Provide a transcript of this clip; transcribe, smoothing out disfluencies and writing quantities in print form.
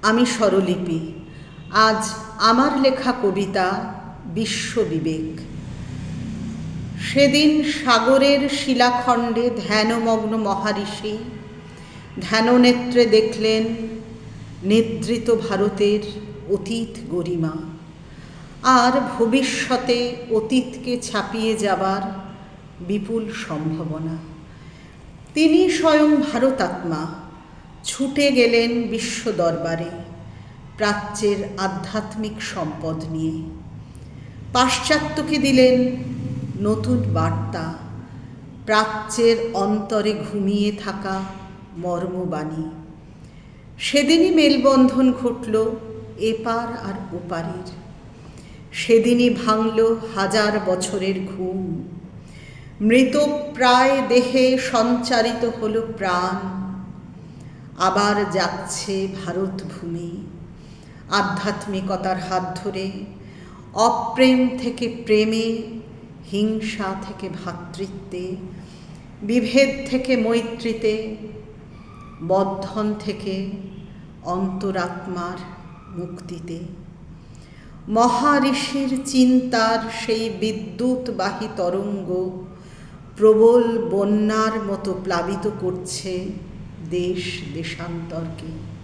আমি স্বরলিপি। আজ আমার লেখা কবিতা বিশ্ববিবেক। সেদিন সাগরের শিলাখণ্ডে ধ্যানমগ্ন মহারিষি ধ্যাননেত্রে দেখলেন নিদ্রিত ভারতের অতীত গরিমা আর ভবিষ্যতে অতীতকে ছাপিয়ে যাবার বিপুল সম্ভাবনা। তিনি স্বয়ং ভারতাত্মা ছুটে গেলেন বিশ্ব দরবারে প্রাচ্যের আধ্যাত্মিক সম্পদ নিয়ে। পাশ্চাত্যকে দিলেন নতুন বার্তা, প্রাচ্যের অন্তরে ঘুমিয়ে থাকা মর্মবাণী। সেদিনই মেলবন্ধন ঘটল এপার আর ওপারের। সেদিনই ভাঙল হাজার বছরের ঘুম। মৃতপ্রায় দেহে সঞ্চারিত হল প্রাণ। আবার যাচ্ছে ভারত ভূমি আধ্যাত্মিকতার হাত ধরে, অপ্রেম থেকে প্রেমে, হিংসা থেকে ভ্রাতৃত্বে, বিভেদ থেকে মৈত্রীতে, বন্ধন থেকে অন্তরাত্মার মুক্তিতে। মহারিষির চিন্তার সেই বিদ্যুৎবাহী তরঙ্গ প্রবল বন্যার মতো প্লাবিত করছে দেশ দেশান্তরকে।